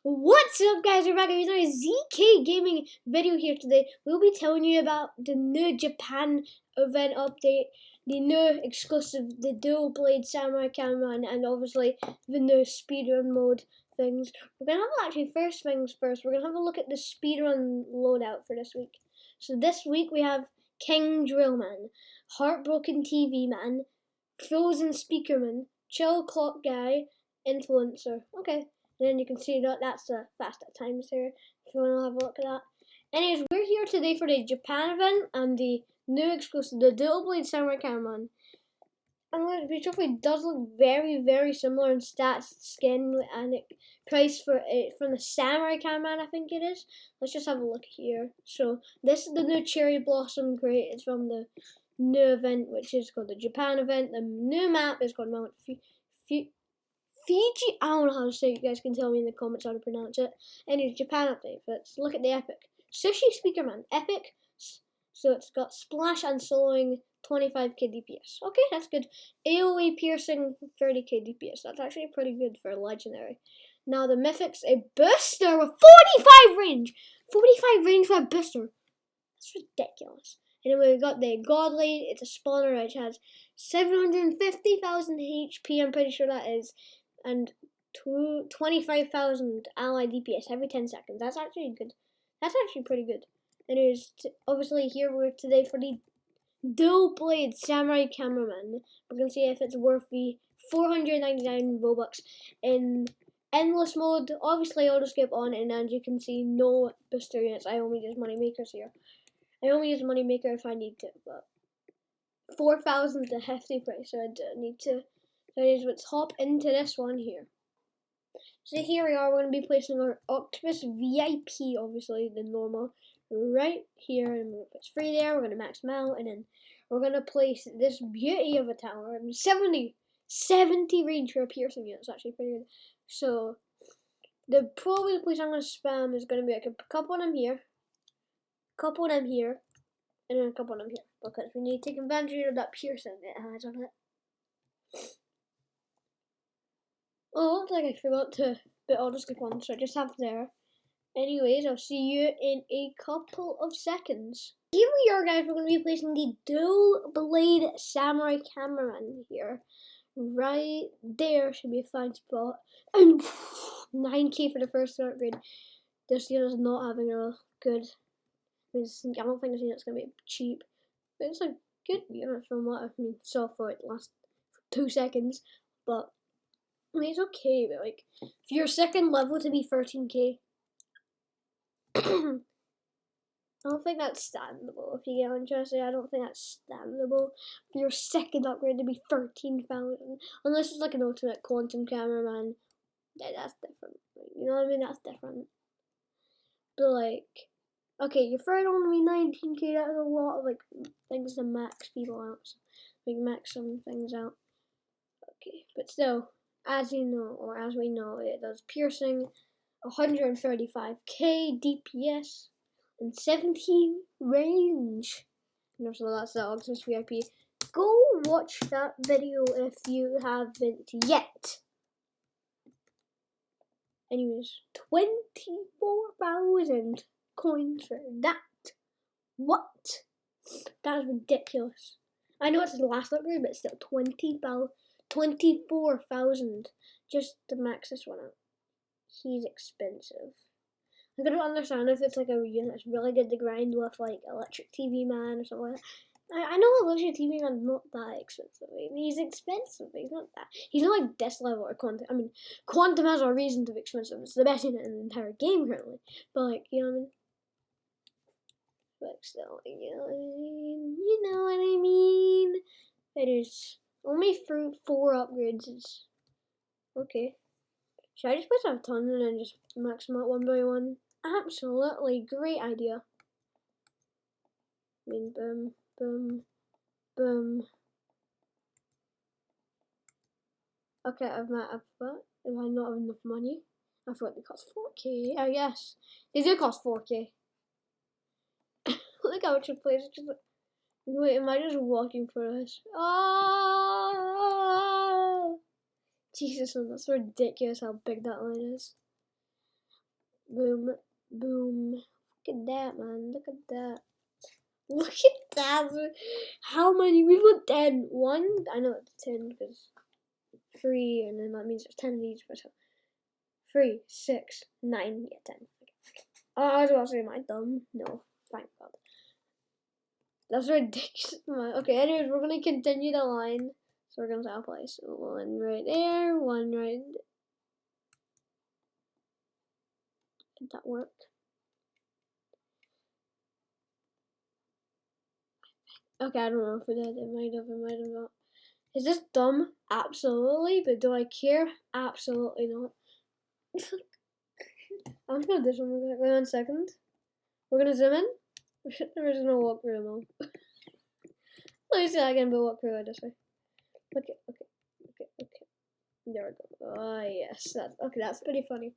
What's up, guys? We're back with another ZK Gaming video here today. We'll be telling you about the new Japan event update, the new exclusive, the dual blade samurai cameraman, and obviously the new speedrun mode things. We're gonna have actually first things first. We're gonna have a look at the speedrun loadout for this week. So this week we have King Drillman, Heartbroken TV Man, Frozen Speakerman, Chill Clock Guy, Influencer. Okay. And then you can see that that's the fast at times there, if you want to have a look at that. Anyways, we're here today for the Japan event and the new exclusive, the Dual Blade Samurai Cameraman. I'm going to be truthful, it does look very, very similar in stats, skin, and price for it from the Samurai Cameraman, I think it is. Let's just have a look here. So, this is the new Cherry Blossom crate. It's from the new event, which is called the Japan event. The new map is called Mount Fiji, I don't know how to say it. You guys can tell me in the comments how to pronounce it. Anyways, Japan update. Let's look at the epic. Sushi Speakerman. Epic. So it's got splash and soloing 25k DPS. Okay, that's good. AoE piercing 30k DPS. That's actually pretty good for a legendary. Now the mythic's a booster with 45 range. 45 range for a booster. That's ridiculous. Anyway, we got the Godly. It's a spawner which has 750,000 HP. I'm pretty sure that is. And 25,000 ally DPS every 10 seconds. That's actually good. That's actually pretty good. Anyways, obviously here we're today for the Dual Blade Samurai Cameraman. We're going to see if it's worth the 499 Robux in endless mode. Obviously auto skip on, and as you can see, no booster units. I only use money makers here. I only use money maker if I need to, but 4,000 is a hefty price, so I don't need to. So let's hop into this one here. So here we are, we're going to be placing our Octopus VIP, obviously, the normal, right here. And it's free there, we're going to max them out, and then we're going to place this beauty of a tower. 70 range for a piercing unit, it's actually pretty good. So, the probably place I'm going to spam is going to be like a couple of them here, and then a couple of them here, because we need to take advantage of that piercing it has on it. Oh, looks like I forgot to put auto skip on, so I just have there. Anyways, I'll see you in a couple of seconds. Here we are, guys. We're going to be placing the Dual Blade Samurai Cameraman here. Right there should be a fine spot. And 9k for the first upgrade. This unit is not having a good. I don't think this unit's going to be cheap. But it's a good unit from what I saw for it last 2 seconds. But I mean, it's okay, but like, for your second level to be 13k, I don't think that's standable. If you get what I'm trying to say, I don't think that's standable. For your second upgrade to be 13,000, unless it's like an ultimate quantum cameraman, yeah, that's different. You know what I mean? That's different. But like, okay, your third one will be 19k. That is a lot of like things to max people out. So, like max some things out. Okay, but still. As you know, or as we know, it does piercing, 135k DPS, and 70 range. And so that's the Octopus VIP. Go watch that video if you haven't yet. Anyways, 24,000 coins for that. What? That is ridiculous. I know it's the last upgrade, but still 24,000 just to max this one out. He's expensive. I don't understand if it's like a unit that's really good to grind with, like Electric TV Man or something like that. I know Electric TV Man's not that expensive. I mean, he's expensive, but he's not that. He's not like this level or Quantum. I mean, Quantum has a reason to be expensive. It's the best unit in the entire game currently. But like, you know what I mean? But still, you know what I mean? You know what I mean? It is. Only through 4 upgrades is okay. Should I just put a ton and then just max them out one by one? Absolutely great idea. I mean, boom, boom, boom. Okay, I've what? If I not have enough money? I thought they cost 4k. Oh yes, they do cost 4k. Look how much a place. Wait, am I just walking for this? Oh! Jesus, that's ridiculous how big that line is. Boom, boom. Look at that, man. Look at that. Look at that. How many? We've got 10. 1, I know it's 10 because 3, and then that means there's 10 of each. But 3, 6, 9, yeah, 10. I was about to say, am I dumb? No, thank God. That's ridiculous. Okay, anyways, we're gonna continue the line. So we're gonna apply. So 1 right there, 1 right. Did that work? Okay, I don't know if it did. It might have not. Is this dumb? Absolutely. But do I care? Absolutely not. I'm just gonna do this one. Wait 1 second. We're gonna zoom in. There is no walk through though. Let me see that again, but walk through it this way. Okay. There we go. Oh yes, that's pretty funny.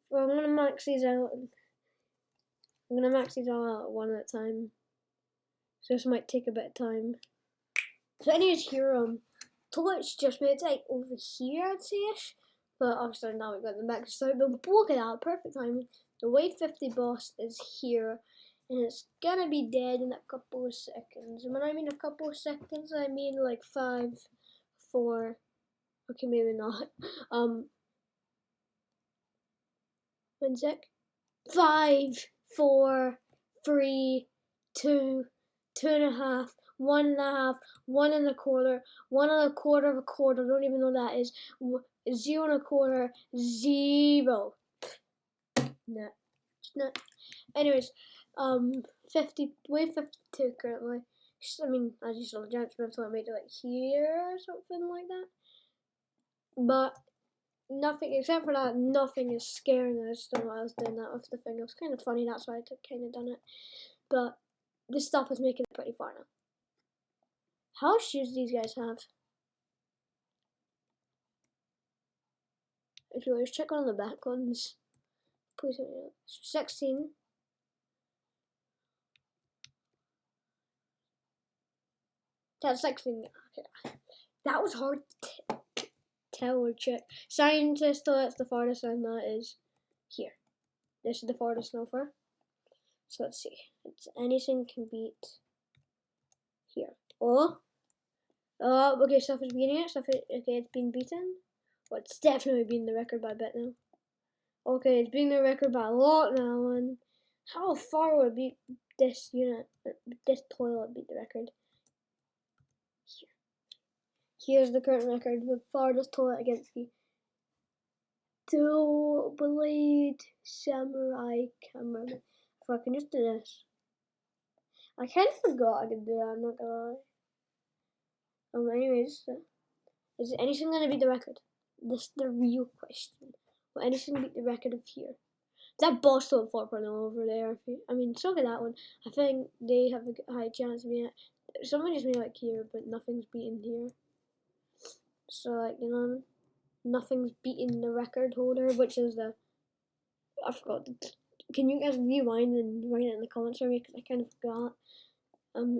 Well, I'm gonna max these out. I'm gonna max these all out one at a time. So this might take a bit of time. So anyways, here toilet's just made it like over here, I'd say-ish. But obviously now we've got the max start. But look at that, perfect timing. The wave 50 boss is here, and it's gonna be dead in a couple of seconds. And when I mean a couple of seconds, I mean like 5, 4. Okay, maybe not. 1 sec. 5, 4, 3, 2, 2.5, 1.5, 1.25, 1.25 of a quarter. Don't even know what that is. 0.25, 0. No. Anyways, 50, wave 52 currently. I mean, as you saw, the giant spin I made it like here or something like that. But nothing, except for that, nothing is scaring us. I just don't know why I was doing that with the thing. It was kind of funny, that's why I kind of done it. But this stuff is making it pretty far now. How shoes these guys have? If you always check on the back ones, please. 16. That's 16. Okay. That was hard to tell or check. Scientist, that's the farthest, and that is here. This is the farthest so far. So let's see. It's anything can beat here. Oh, okay. Stuff is beating it. Okay, it's been beaten. Well, it's definitely beating the record by a bit now. Okay, it's beating the record by a lot now. And how far would beat this unit? This toilet beat the record. Here. Here's the current record. The farthest toilet against the Dual Blade Samurai Cameraman. If I can just do this. I kind of forgot I could do that, I'm not gonna lie. Anyways, is anything gonna beat the record? This is the real question. Will anything beat the record of here? That boss told 4.0 over there. I mean, so did that one. I think they have a high chance of being it. Someone just made like here, but nothing's beaten here. So, like, you know, nothing's beating the record holder, which is the. I forgot. Can you guys rewind and write it in the comments for me? Because I kind of forgot.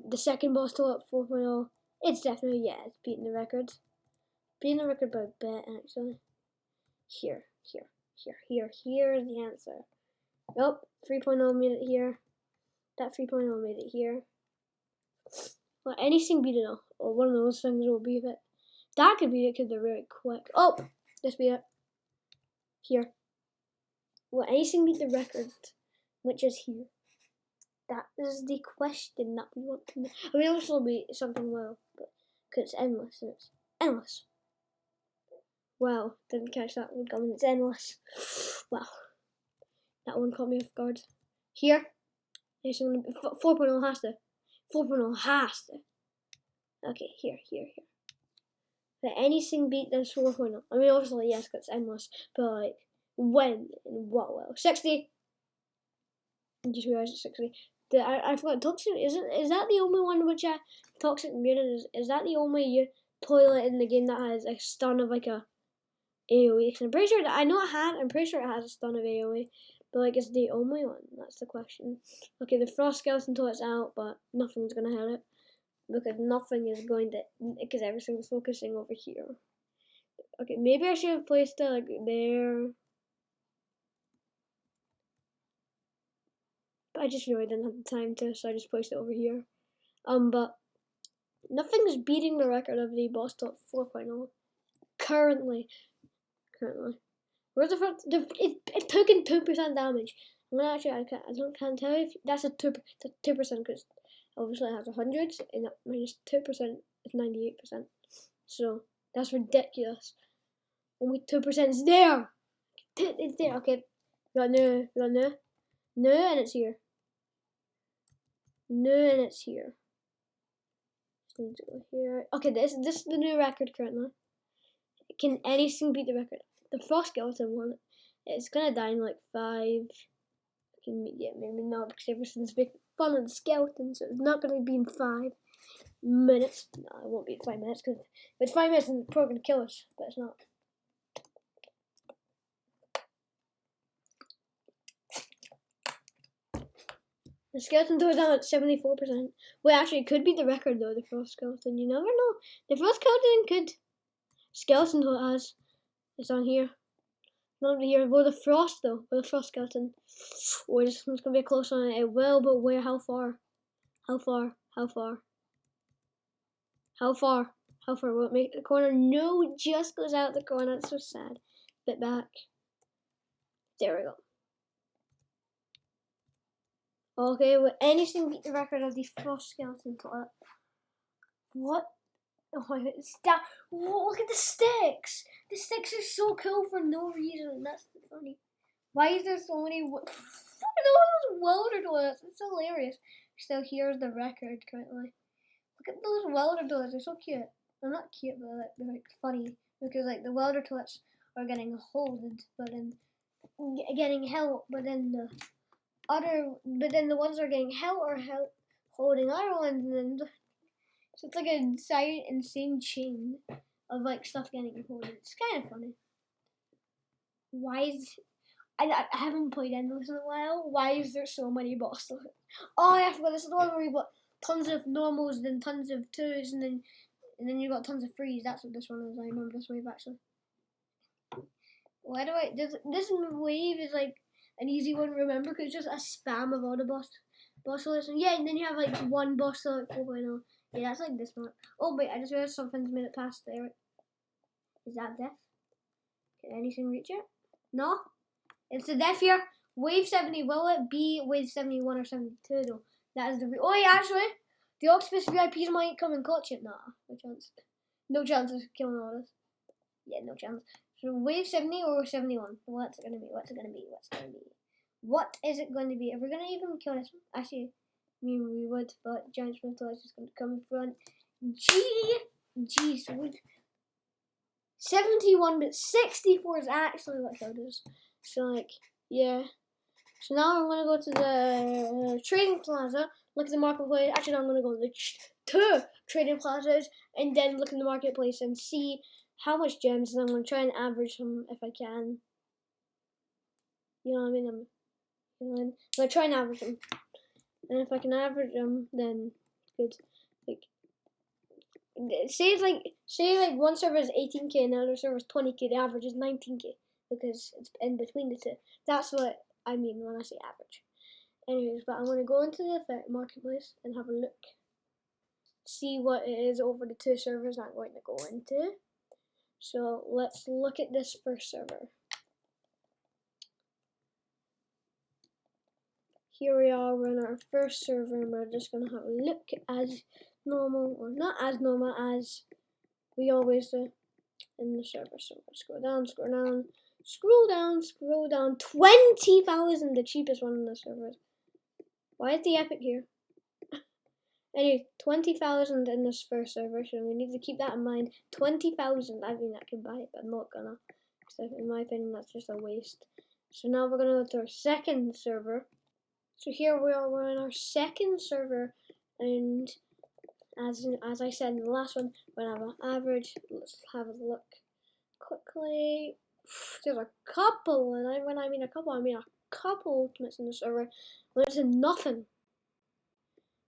The second boss tool at 4.0, it's definitely, yeah, it's beating the record. Beating the record by a bit, actually. Here is the answer. Nope, 3.0 made it here. That 3.0 made it here. Well, anything beat it, or one of those things will beat it. That could beat it because they're really quick. Oh, this beat it. Here. Will anything beat the record, which is here? That is the question that we want to know. I mean, also be something well, but because it's endless, and it's endless. Wow, didn't catch that one coming. It's endless. Wow, that one caught me off guard. Here, 4.0 has to. 4.0 has to. Okay, here. Let anything beat this 4.0. I mean, obviously yes, because it's endless, but like when and what will? 60. I just realized it's 60. I forgot toxic. Is that the only one which toxic mutant is that the only toilet in the game that has a stun of like a AoE? Cause I'm pretty sure that I'm pretty sure it has a stun of AoE, but like it's the only one. That's the question. Okay, the frost skeleton toilet's out, but nothing's gonna hit it because nothing is going to because everything's focusing over here. Okay, maybe I should have placed it like there. But I just really didn't have the time to, so I just placed it over here. But nothing's beating the record of the Boss Top 4.0 currently. Where's the first? It took in 2% damage. I'm gonna actually, I can't tell you if that's a 2% because obviously it has 100 and that minus 2% is 98%. So that's ridiculous. Only 2% is there. It's there. Okay, we got no, and it's here. No, and it's here. Just need to go here. Okay, this is the new record currently. Can anything beat the record? The Frost Skeleton one, it's gonna die in like 5. Yeah, maybe not because everything's big fun of the skeleton, so it's not gonna be in 5 minutes. No, it won't be in 5 minutes because if it's 5 minutes, then it's probably gonna kill us, but it's not. The skeleton goes down at 74%. Well, actually, it could be the record though. The Frost Skeleton, you never know. The Frost Skeleton could. Skeleton though has. It's on here. Not over here. Well, the Frost though. Well, the Frost Skeleton. Oh, this one's gonna be a close one. It will, but where? How far? How far? How far? How far? How far? Will it make the corner? No, it just goes out the corner. That's so sad. Bit back. There we go. Okay, will anything beat the record of the Frost Skeleton toilet? What? Oh my god, it's that. Whoa, look at the sticks! The sticks are so cool for no reason. That's funny. Why is there so many? Fucking all those welder toilets. It's hilarious. So here's the record currently. Look at those welder toilets. They're so cute. They're not cute, but they're like funny because like the welder toilets are getting holded, but then getting held, but then the ones that are getting held are holding other ones, and then so it's like a insane chain of like stuff getting holded. It's kind of funny. Why is I haven't played Endless in a while. Why is there so many bosses? Oh, I forgot. This is the one where you got tons of normals, then tons of 2s, and then you got tons of 3s. That's what this one is. I remember this wave actually. Why do I? This wave is like an easy one to remember because it's just a spam of all the boss lists. And yeah, and then you have like one boss like 4.0. Yeah, that's like this one. Oh wait, I just realized something's made it past there. Is that death? Can anything reach it? No? It's the death here. Wave 70, will it be wave 71 or 72 though? That is the oh yeah, actually, the Octopus VIPs might come and clutch it. Nah, no chance. No chance of killing all this. Yeah, no chance. So wave 70 or 71? What's it gonna be? What's it gonna be? What's it gonna be? What is it going to be? Are we gonna even kill this one? Actually, I mean we would, but Giant Sprinter is just gonna come in front. G, so 71, but 64 is actually what killed us. So like, yeah. So now I'm gonna go to the trading plaza, look at the marketplace. Actually, no, I'm gonna go to the two trading plazas and then look in the marketplace and see how much gems. And I'm gonna try and average them if I can. You know what I mean? I'm gonna try and average them, and if I can average them, then good. Like, say one server is 18k and the other server is 20k. The average is 19k because it's in between the two. That's what I mean when I say average. Anyways, but I'm going to go into the marketplace and have a look. See what it is over the two servers I'm going to go into. So let's look at this first server. Here we are, we're in our first server and we're just going to have a look as normal, or not as normal as we always do in the server. So scroll down, scroll down. Scroll down, scroll down. 20,000, the cheapest one in the server. Why is the epic here? Anyway, 20,000 in this first server, so we need to keep that in mind. 20,000, I mean, I can buy it, but I'm not gonna. Because in my opinion, that's just a waste. So now we're gonna go to our second server. So here we are, we're in our second server, and as I said in the last one, we're gonna have an average. Let's have a look quickly. There's a couple, and when I mean a couple, I mean a couple ultimates in the server. There's nothing.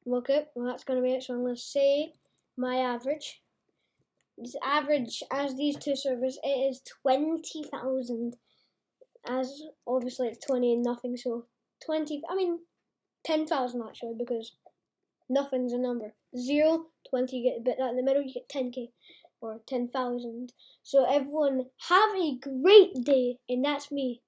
Okay, well that's gonna be it. So I'm gonna say my average. This average as these two servers, it is 20,000. As obviously it's 20 and nothing, so 20. I mean, 10,000 actually, because nothing's a number. 0, 20, you get a bit that in the middle, you get 10k or 10,000. So everyone have a great day, and that's me.